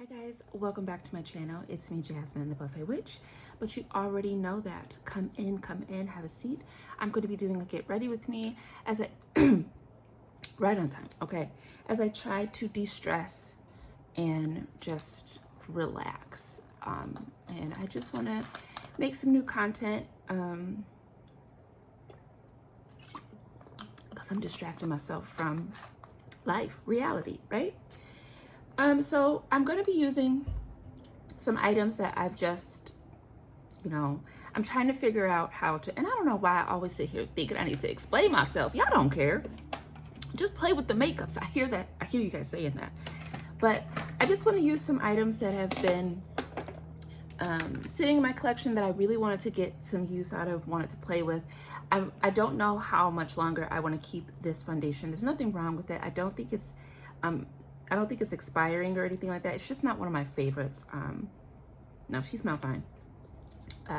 Hi guys, welcome back to my channel. It's me, Jasmine, the Buffet Witch. But you already know that. Come in, have a seat. I'm going to be doing a get ready with me as I, right on time, okay? As I try to de-stress and just relax. And I just want to make some new content because I'm distracting myself from life, reality, right? So I'm going to be using some items that I've just, I'm trying to figure out how to, and I don't know why I always sit here thinking I need to explain myself. Y'all don't care. Just play with the makeups. I hear you guys saying that. But I just want to use some items that have been sitting in my collection that I really wanted to get some use out of, wanted to play with. I don't know how much longer I want to keep this foundation. There's nothing wrong with it. I don't think it's expiring or anything like that. It's just not one of my favorites. No, she smells fine.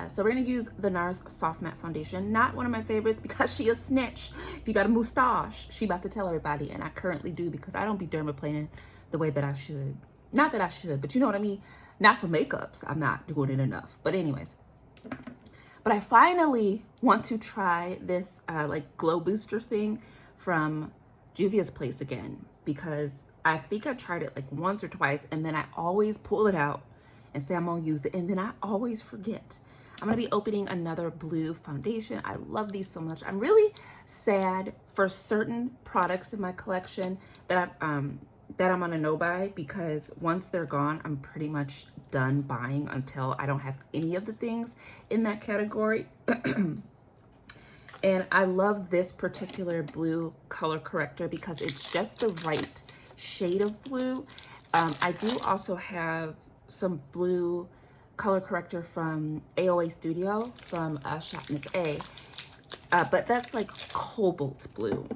So we're gonna use the NARS Soft Matte Foundation. Not one of my favorites because she a snitch. If you got a mustache, she about to tell everybody, and I currently do because I don't be dermaplaning the way that I should. Not that I should, but you know what I mean? Not for makeups, I'm not doing it enough. But anyways, but I finally want to try this like glow booster thing from Juvia's Place again, because I think I tried it like once or twice and then I always pull it out and say I'm gonna use it and then I always forget. I'm gonna be opening another blue foundation. I love these so much. I'm really sad for certain products in my collection that I'm on a no buy, because once they're gone, I'm pretty much done buying until I don't have any of the things in that category. And I love this particular blue color corrector because it's just the right shade of blue. I do also have some blue color corrector from AOA Studio from Shop Miss A, but that's like cobalt blue.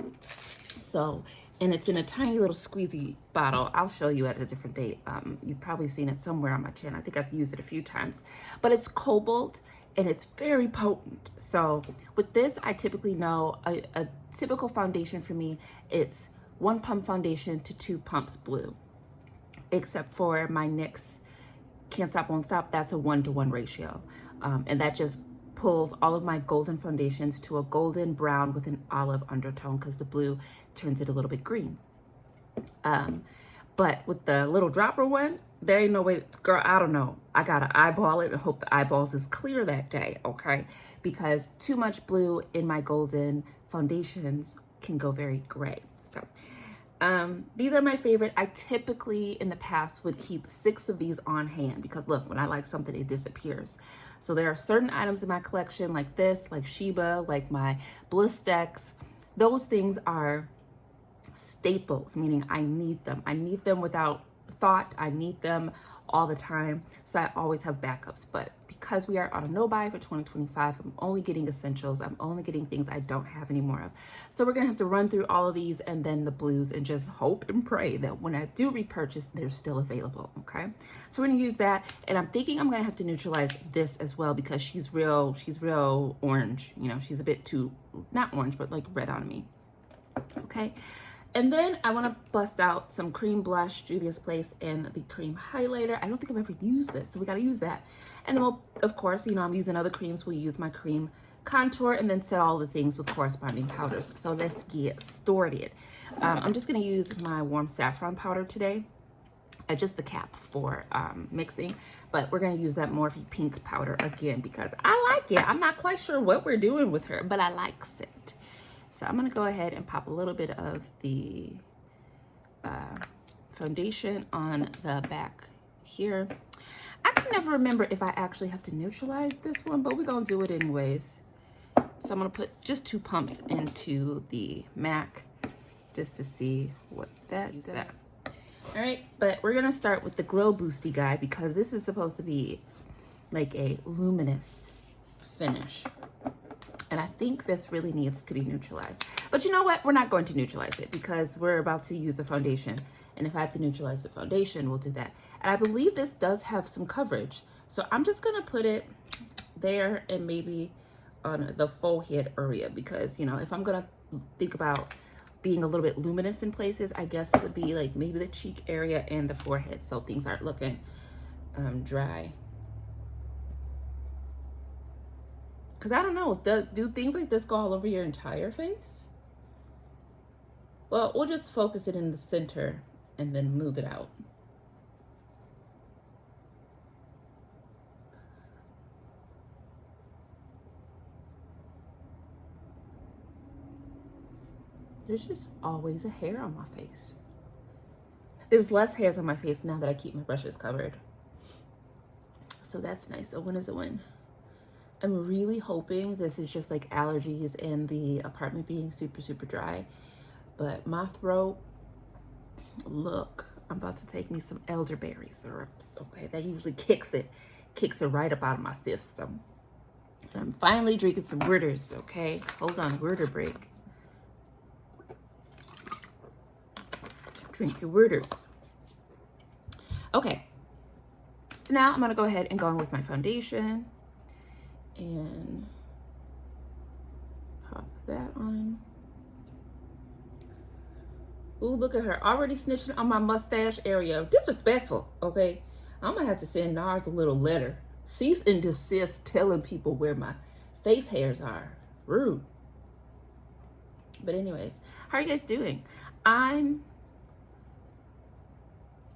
So, and it's in a tiny little squeezy bottle. I'll show you at a different date. You've probably seen it somewhere on my channel. I think I've used it a few times, but it's cobalt and it's very potent. So with this, I typically know a typical foundation for me, it's 1 pump foundation to 2 pumps blue, except for my NYX Can't Stop Won't Stop. That's a 1-to-1 ratio. And that just pulls all of my golden foundations to a golden brown with an olive undertone, because the blue turns it a little bit green. But with the little dropper one, there ain't no way, girl, I don't know. I gotta eyeball it and hope the eyeballs is clear that day, okay? Because too much blue in my golden foundations can go very gray. So these are my favorite. I typically in the past would keep 6 of these on hand because look, when I like something, it disappears. So there are certain items in my collection like this, like Sheba, like my Blistex. Those things are staples, meaning I need them. I need them without thought. I need them all the time. So I always have backups. But because we are on a no buy for 2025, I'm only getting essentials. I'm only getting things I don't have any more of. So we're gonna have to run through all of these and then the blues and just hope and pray that when I do repurchase, they're still available, okay? So we're gonna use that. And I'm thinking I'm gonna have to neutralize this as well because she's real orange. You know, she's a bit too, not orange, but like red on me, okay? And then I want to bust out some cream blush, Juvia's Place, and the cream highlighter. I don't think I've ever used this, so we got to use that. And then we'll, of course, I'm using other creams. We'll use my cream contour and then set all the things with corresponding powders. So let's get started. I'm just going to use my warm saffron powder today. Just the cap for mixing, but we're going to use that Morphe pink powder again because I like it. I'm not quite sure what we're doing with her, but I likes it. So I'm going to go ahead and pop a little bit of the foundation on the back here. I can never remember if I actually have to neutralize this one, but we're going to do it anyways. So I'm going to put just 2 pumps into the MAC just to see what that is. All right, but we're going to start with the Glow Boosty guy because this is supposed to be like a luminous finish. And I think this really needs to be neutralized. But you know what? We're not going to neutralize it because we're about to use a foundation. And if I have to neutralize the foundation, we'll do that. And I believe this does have some coverage. So I'm just going to put it there and maybe on the forehead area because, if I'm going to think about being a little bit luminous in places, I guess it would be like maybe the cheek area and the forehead. So things aren't looking dry. Because I don't know, do things like this go all over your entire face? Well, we'll just focus it in the center and then move it out. There's just always a hair on my face. There's less hairs on my face now that I keep my brushes covered. So that's nice. A win is a win. I'm really hoping this is just like allergies and the apartment being super, super dry. But my throat, look, I'm about to take me some elderberry syrups. Okay, that usually kicks it right up out of my system. And I'm finally drinking some Werther's, okay? Hold on, Werther break. Drink your Werther's. Okay, so now I'm gonna go ahead and go in with my foundation and pop that on. Ooh, look at her, already snitching on my mustache area. Disrespectful, okay? I'm gonna have to send Nars a little letter. Cease and desist telling people where my face hairs are. Rude. But anyways, how are you guys doing? I'm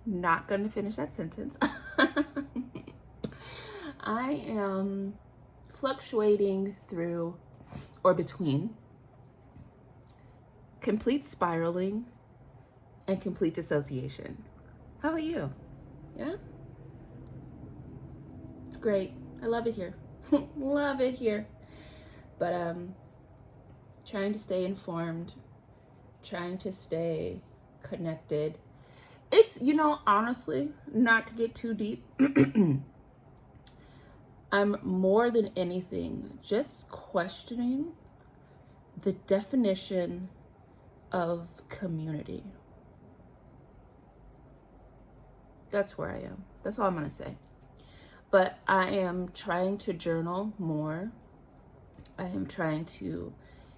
not going to finish that sentence. I am fluctuating through or between complete spiraling and complete dissociation. How about you? Yeah? It's great. I love it here. Love it here. But trying to stay informed, trying to stay connected. It's, you know, honestly, not to get too deep, I'm more than anything just questioning the definition of community. That's where I am. That's all I'm going to say. But I am trying to journal more. I am trying to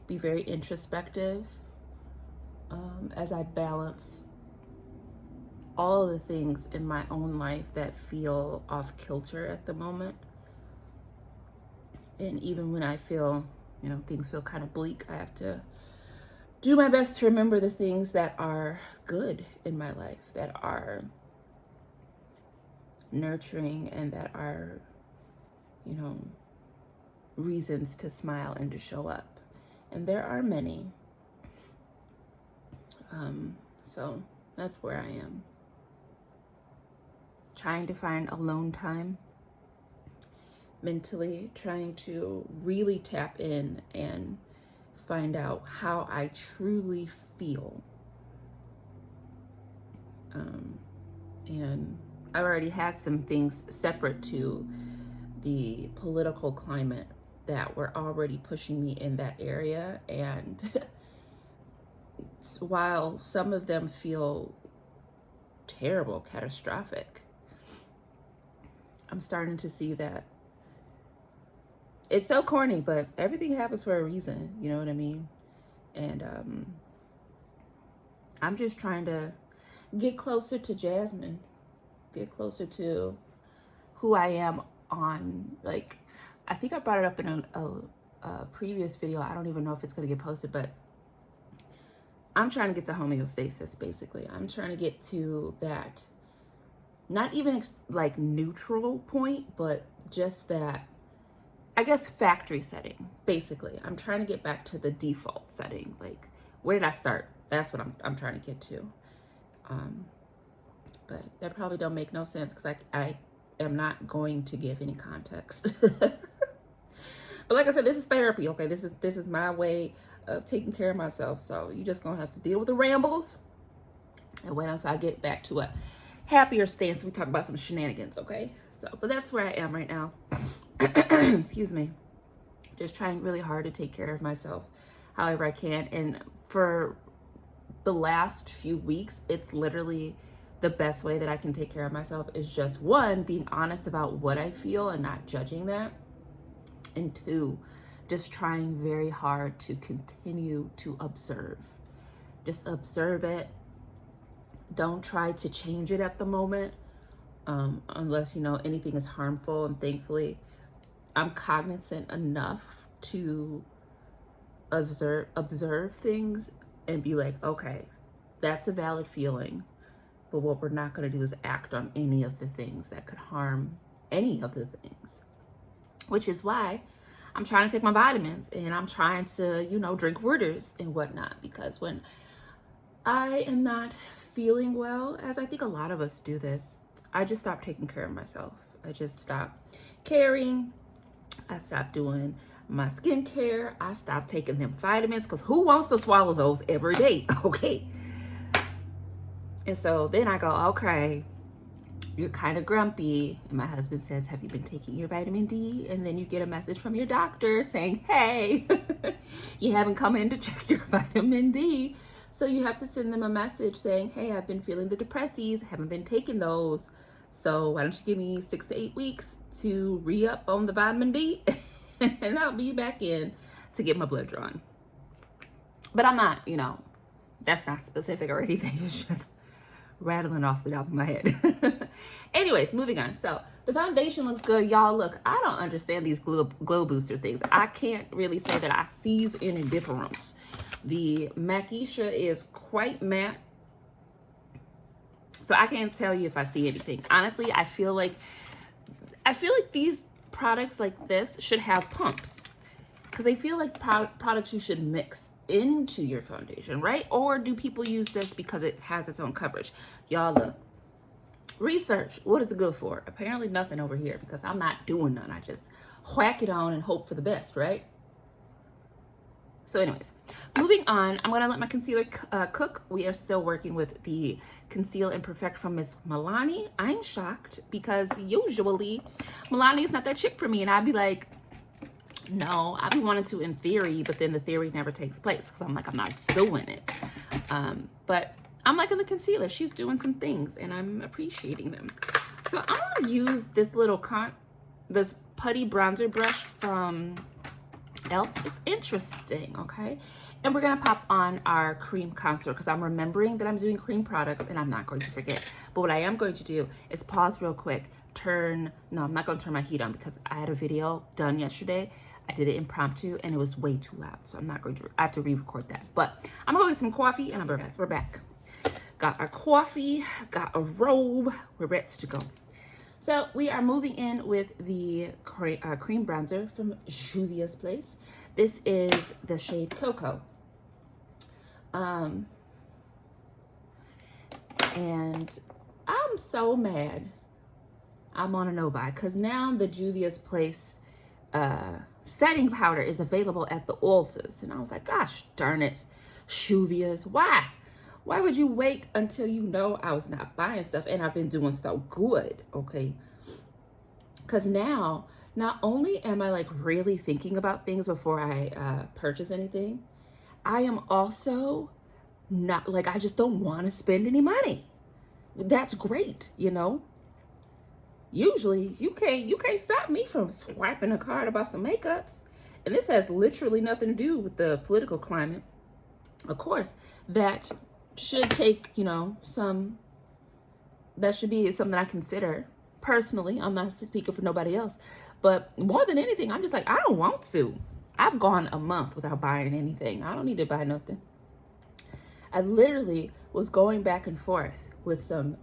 be very introspective as I balance all of the things in my own life that feel off kilter at the moment. And even when I feel, you know, things feel kind of bleak, I have to do my best to remember the things that are good in my life, that are nurturing and that are, you know, reasons to smile and to show up. And there are many. So that's where I am. Trying to find alone time mentally, trying to really tap in and find out how I truly feel. And I've already had some things separate to the political climate that were already pushing me in that area. And while some of them feel terrible, catastrophic, I'm starting to see that it's so corny, but everything happens for a reason. You know what I mean? And I'm just trying to get closer to Jasmine, get closer to who I am on, like, I think I brought it up in a previous video. I don't even know if it's going to get posted, but I'm trying to get to homeostasis, basically. I'm trying to get to that, not even like neutral point, but just that, I guess, factory setting, basically. I'm trying to get back to the default setting. Like, where did I start? That's what I'm trying to get to. But that probably don't make no sense because I am not going to give any context. But like I said, this is therapy, okay? This is my way of taking care of myself. So you just gonna have to deal with the rambles and wait until I get back to a happier stance. We talk about some shenanigans, okay? So, but that's where I am right now. Excuse me. Just trying really hard to take care of myself however I can. And for the last few weeks, it's literally the best way that I can take care of myself is just, one, being honest about what I feel and not judging that. And two, just trying very hard to continue to observe. Just observe it. Don't try to change it at the moment, unless you know anything is harmful. And thankfully, I'm cognizant enough to observe things and be like, okay, that's a valid feeling, but what we're not going to do is act on any of the things that could harm any of the things, which is why I'm trying to take my vitamins and I'm trying to, you know, drink waters and whatnot, because when I am not feeling well, as I think a lot of us do this, I just stopped taking care of myself. I just stopped caring. I stopped doing my skincare. I stopped taking them vitamins, because who wants to swallow those every day? Okay. And so then I go, okay, you're kind of grumpy. And my husband says, have you been taking your vitamin D? And then you get a message from your doctor saying, hey, you haven't come in to check your vitamin D. So you have to send them a message saying, hey, I've been feeling the depressies, haven't been taking those. So why don't you give me 6 to 8 weeks to re-up on the vitamin D and I'll be back in to get my blood drawn. But I'm not, you know, that's not specific or anything. It's just rattling off the top of my head. Anyways, moving on. So the foundation looks good. Y'all, look, I don't understand these glow booster things. I can't really say that I see any difference. The Machisha is quite matte, so I can't tell you if I see anything. Honestly, I feel like these products like this should have pumps, because they feel like products you should mix into your foundation, right? Or do people use this because it has its own coverage? Y'all, look, research, what is it good for? Apparently nothing over here, because I'm not doing none. I just whack it on and hope for the best, right? So anyways, moving on, I'm gonna let my concealer cook. We are still working with the Conceal and Perfect from Miss Milani. I'm shocked, because usually Milani is not that chick for me, and I'd be like, no, I've been wanting to in theory, but then the theory never takes place, because I'm like, I'm not doing it. But I'm liking the concealer. She's doing some things, and I'm appreciating them. So I'm gonna use this little this putty bronzer brush from e.l.f. It's interesting, okay? And we're gonna pop on our cream contour, because I'm remembering that I'm doing cream products and I'm not going to forget. But what I am going to do is pause real quick, no, I'm not gonna turn my heat on, because I had a video done yesterday. I did it impromptu and it was way too loud, so I'm not going to, I have to re-record that. But I'm gonna go get some coffee and I'll be right back. We're back. Got our coffee, got a robe, we're ready to go. So we are moving in with the cream bronzer from Juvia's Place. This is the shade Cocoa. And I'm so mad I'm on a no-buy, because now the Juvia's Place setting powder is available at the Ultas. And I was like, gosh darn it, Juvia's, why? Why would you wait until you know I was not buying stuff and I've been doing so good, okay? Because now, not only am I like really thinking about things before I purchase anything, I am also not like, I just don't want to spend any money. That's great, you know? Usually you can't stop me from swiping a card about some makeups. And this has literally nothing to do with the political climate. Of course, that should take, you know, that should be something I consider personally. I'm not speaking for nobody else, but more than anything, I'm just like, I don't want to. I've gone a month without buying anything. I don't need to buy nothing. I literally was going back and forth with some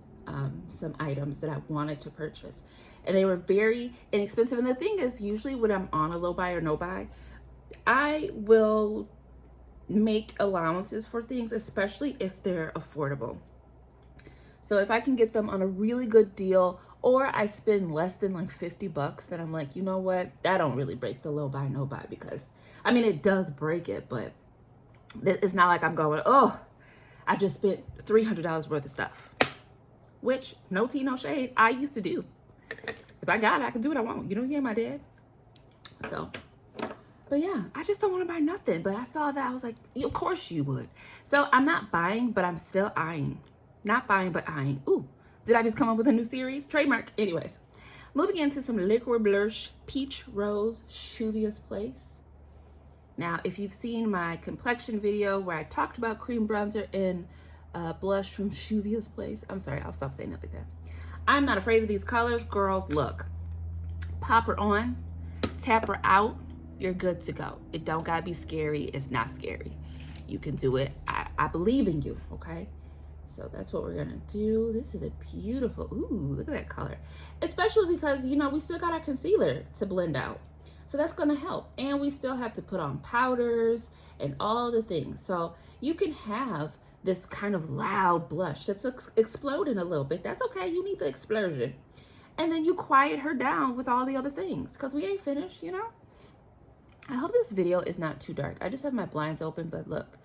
items that I wanted to purchase, and they were very inexpensive. And the thing is, usually when I'm on a low buy or no buy, I will make allowances for things, especially if they're affordable. So if I can get them on a really good deal, or I spend less than like $50, then I'm like, you know what? That don't really break the low buy, no buy, because I mean, it does break it, but it's not like I'm going, oh, I just spent $300 worth of stuff, which no tea, no shade, I used to do. If I got it, I can do what I want. You don't hear my dad. So, but yeah, I just don't want to buy nothing. But I saw that, I was like, of course you would. So I'm not buying, but I'm still eyeing. Not buying, but eyeing. Ooh, did I just come up with a new series? Trademark. Anyways, moving into some Liquid Blush Peach Rose Juvia's Place. Now, if you've seen my complexion video where I talked about cream bronzer and blush from Juvia's Place, I'm sorry, I'll stop saying that like that. I'm not afraid of these colors. Girls, look, pop her on, tap her out, you're good to go. It don't gotta be scary. It's not scary. You can do it. I believe in you, okay? So that's what we're gonna do. This is a beautiful, ooh, look at that color. Especially because, you know, we still got our concealer to blend out. So that's gonna help. And we still have to put on powders and all the things. So you can have this kind of loud blush that's exploding a little bit. That's okay, you need the explosion. And then you quiet her down with all the other things because we ain't finished, you know? I hope this video is not too dark. I just have my blinds open, but look,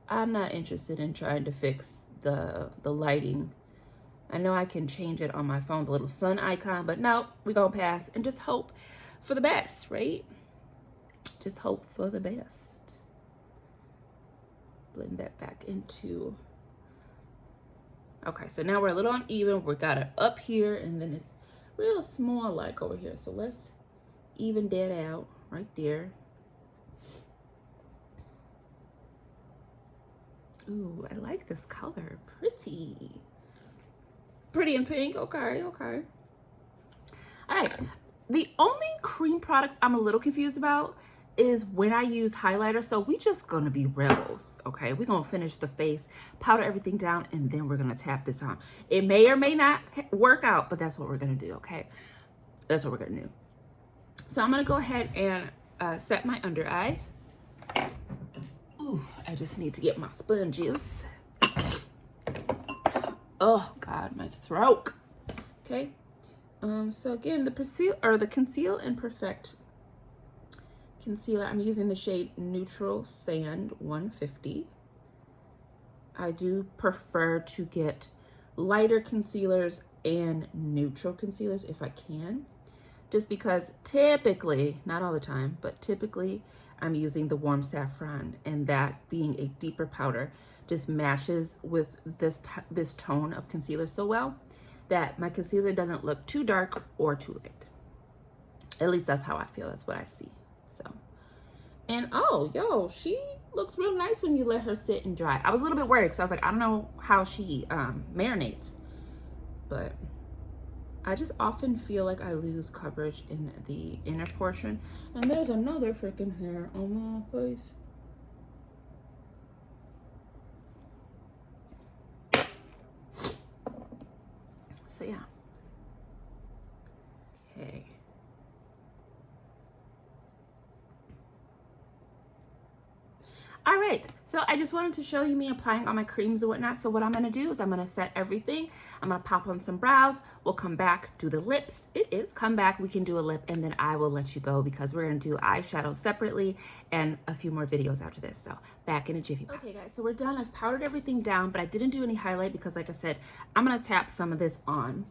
I'm not interested in trying to fix the lighting. I know I can change it on my phone, the little sun icon, but no, we're gonna pass and just hope for the best, right? Just hope for the best. Blend that back into, okay, so now we're a little uneven. We got it up here and then it's real small like over here. So let's even that out right there. Ooh, I like this color. Pretty. Pretty in pink. Okay, okay. All right. The only cream products I'm a little confused about is when I use highlighter. So we just gonna be rebels, okay? We're gonna finish the face, powder everything down, and then we're gonna tap this on. It may or may not work out, but that's what we're gonna do, okay? That's what we're gonna do. So I'm gonna go ahead and set my under eye. Ooh, I just need to get my sponges. Oh God, my throat. Okay. So again, the Conceal and Perfect concealer. I'm using the shade Neutral Sand 150. I do prefer to get lighter concealers and neutral concealers if I can, just because typically, not all the time, but typically I'm using the Warm Saffron, and that being a deeper powder just matches with this tone of concealer so well that my concealer doesn't look too dark or too light. At least that's how I feel. That's what I see. So, and oh, yo, she looks real nice when you let her sit and dry. I was a little bit worried because I was like, I don't know how she marinates, but I just often feel like I lose coverage in the inner portion. And there's another freaking hair on my face. So yeah. Okay. All right, so I just wanted to show you me applying all my creams and whatnot. So what I'm gonna do is I'm gonna set everything. I'm gonna pop on some brows. We'll come back, do the lips. It is come back, we can do a lip, and then I will let you go because we're gonna do eyeshadow separately and a few more videos after this. So back in a jiffy. Okay guys, so we're done. I've powdered everything down, but I didn't do any highlight because like I said, I'm gonna tap some of this on.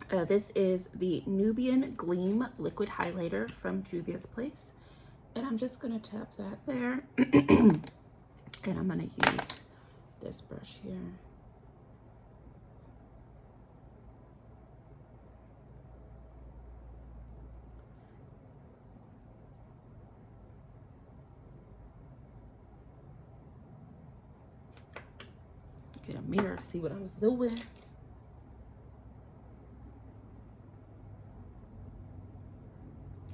This is the Nubian Gleam Liquid Highlighter from Juvia's Place. And I'm just gonna tap that there. And I'm gonna use this brush here. Get a mirror, see what I'm doing.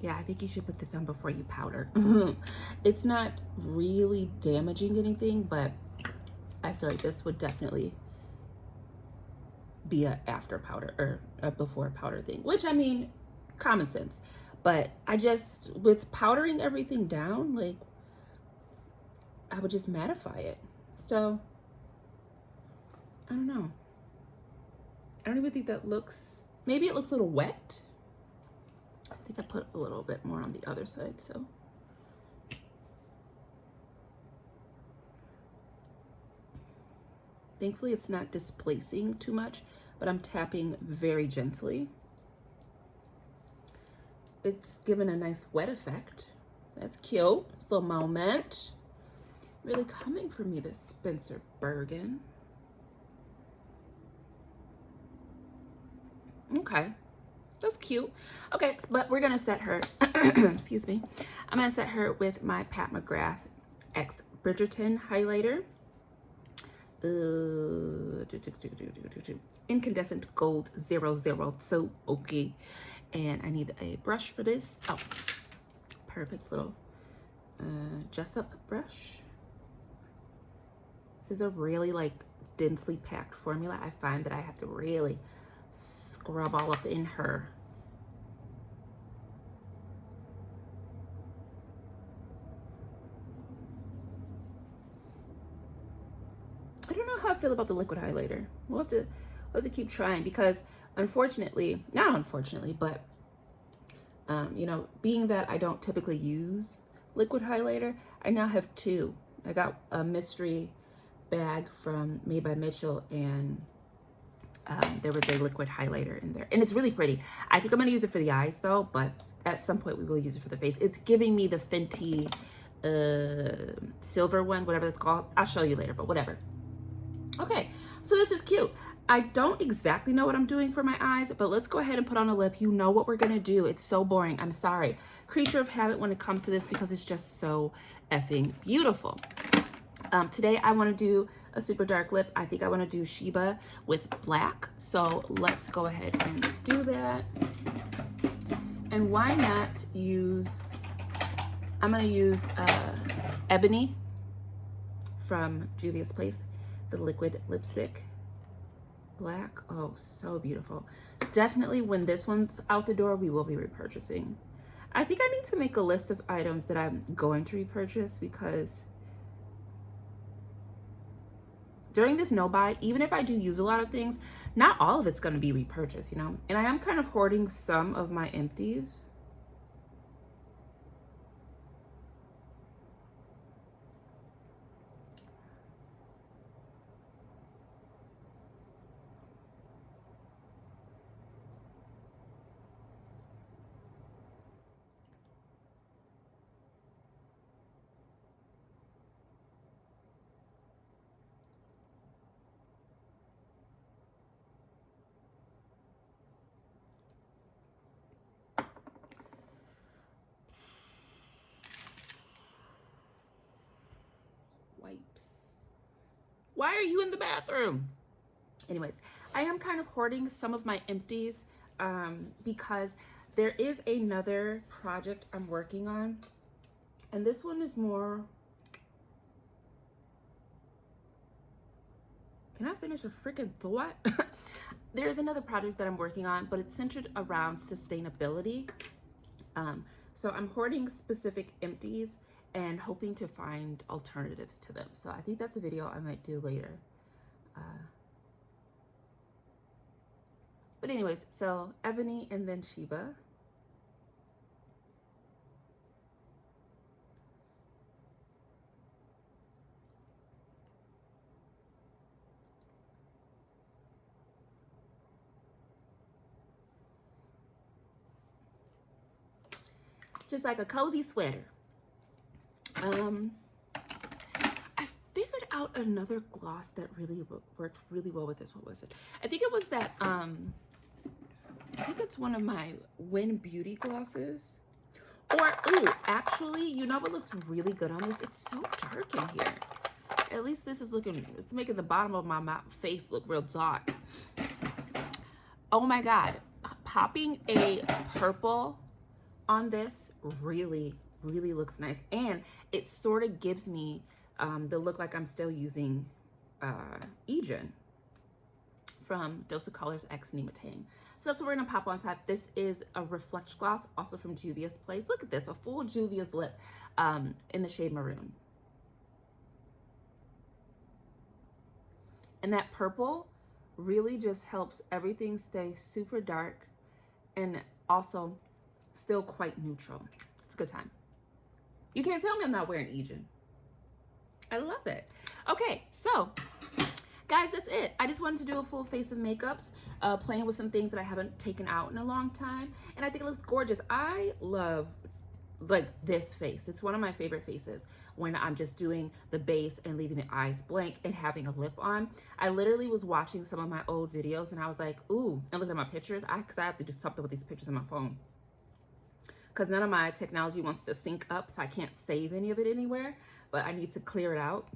Yeah, I think you should put this on before you powder. It's not really damaging anything, but I feel like this would definitely be a after powder or a before powder thing, which I mean, common sense. But I just, with powdering everything down, like, I would just mattify it. So, I don't know. I don't even think that looks, maybe it looks a little wet. I think I put a little bit more on the other side, so. Thankfully, it's not displacing too much, but I'm tapping very gently. It's given a nice wet effect. That's cute. It's a little moment. Really coming from me, this Spencer Bergen. Okay. That's cute. Okay, but we're gonna set her, excuse me. I'm gonna set her with my Pat McGrath X Bridgerton highlighter. Incandescent gold 002. Okay. And I need a brush for this. Oh, perfect little Jessup brush. This is a really like densely packed formula. I find that I have to really scrub all up in her. I don't know how I feel about the liquid highlighter. We'll have to keep trying, because unfortunately, not unfortunately, but you know, being that I don't typically use liquid highlighter, I now have two. I got a mystery bag from Made by Mitchell, and there was a liquid highlighter in there, and it's really pretty. I think I'm gonna use it for the eyes though, but at some point we will use it for the face. It's giving me the Fenty silver one, whatever it's called. I'll show you later, but whatever. Okay, so this is cute. I don't exactly know what I'm doing for my eyes, but let's go ahead and put on a lip. You know what we're gonna do. It's so boring. I'm sorry. Creature of habit when it comes to this, because it's just so effing beautiful. Today I want to do a super dark lip. I think I want to do Sheba with black. So let's go ahead and do that. And why not use, I'm going to use Ebony from Juvia's Place, the liquid lipstick. Black. Oh, so beautiful. Definitely when this one's out the door, we will be repurchasing. I think I need to make a list of items that I'm going to repurchase, because during this no buy, even if I do use a lot of things, not all of it's going to be repurchased, you know? And I am kind of hoarding some of my empties. Why are you in the bathroom? Anyways, I am kind of hoarding some of my empties because there is another project I'm working on, and this one is more, can I finish a freaking thought? There's another project that I'm working on, but it's centered around sustainability. So I'm hoarding specific empties and hoping to find alternatives to them. So I think that's a video I might do later. But anyways, so Ebony and then Sheba. Just like a cozy sweater. I figured out another gloss that really worked really well with this. What was it? I think it was that, I think it's one of my Win Beauty glosses. Or, ooh, actually, you know what looks really good on this? It's so dark in here. At least this is looking, it's making the bottom of my face look real dark. Oh my God. Popping a purple on this really looks nice, and it sort of gives me the look like I'm still using Egen from Dose of Colors X Nematang. So that's what we're gonna pop on top. This is a Reflect gloss, also from Juvia's Place. Look at this, a full Juvia's lip in the shade Maroon. And that purple really just helps everything stay super dark and also still quite neutral. It's a good time. You can't tell me I'm not wearing Egen. I love it. Okay, so guys, that's it. I just wanted to do a full face of makeups, playing with some things that I haven't taken out in a long time, and I think it looks gorgeous. I love like this face. It's one of my favorite faces when I'm just doing the base and leaving the eyes blank and having a lip on. I literally was watching some of my old videos and I was like, ooh, and looking at my pictures, because I have to do something with these pictures on my phone, because none of my technology wants to sync up, so I can't save any of it anywhere, but I need to clear it out,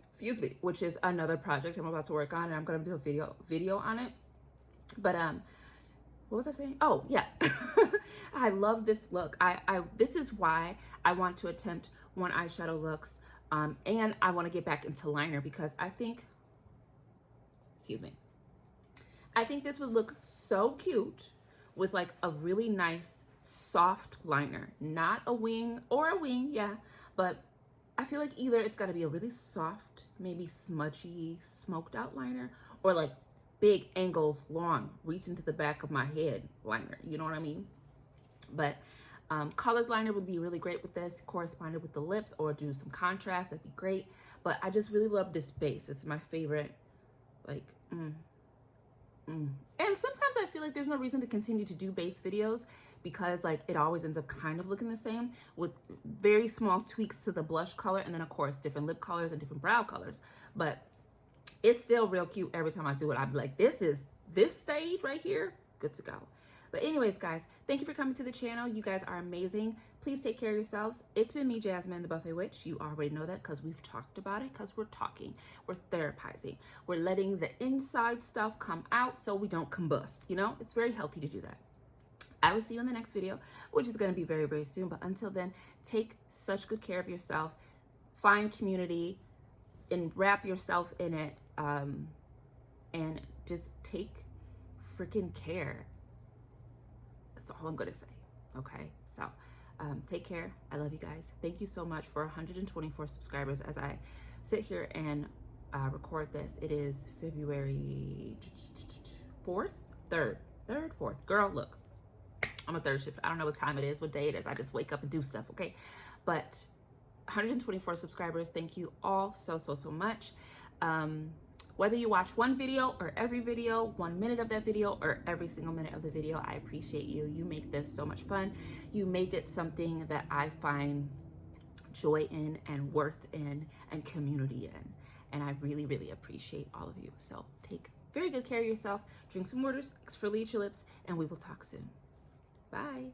excuse me, which is another project I'm about to work on, and I'm gonna do a video on it. But what was I saying? Oh, yes. I love this look. This is why I want to attempt one eyeshadow looks, and I want to get back into liner, because I think, excuse me, I think this would look so cute with like a really nice soft liner, not a wing, or a wing, yeah, but I feel like either it's got to be a really soft, maybe smudgy, smoked out liner, or like big angles, long, reach into the back of my head liner. You know what I mean? But colored liner would be really great with this, corresponded with the lips, or do some contrast. That'd be great. But I just really love this base. It's my favorite. Like, And sometimes I feel like there's no reason to continue to do base videos, because like it always ends up kind of looking the same, with very small tweaks to the blush color, and then of course different lip colors and different brow colors. But it's still real cute every time I do it. I'm like, this stage right here, good to go. But anyways, guys, thank you for coming to the channel. You guys are amazing. Please take care of yourselves. It's been me, Jasmine, the Buffet Witch. You already know that because we've talked about it, because we're talking, we're therapizing, we're letting the inside stuff come out so we don't combust. You know, it's very healthy to do that. I will see you in the next video, which is going to be very, very soon. But until then, take such good care of yourself. Find community and wrap yourself in it, and just take freaking care. That's all I'm gonna say. Okay, so take care. I love you guys. Thank you so much for 124 subscribers. As I sit here and record this, it is February 4th, 4th. Girl, look, I'm a third shift. I don't know what time it is, what day it is. I just wake up and do stuff. Okay, but 124 subscribers. Thank you all so much. Whether you watch one video or every video, 1 minute of that video or every single minute of the video, I appreciate you. You make this so much fun. You make it something that I find joy in and worth in and community in. And I really, really appreciate all of you. So take very good care of yourself. Drink some waters, exfoliate your lips, and we will talk soon. Bye.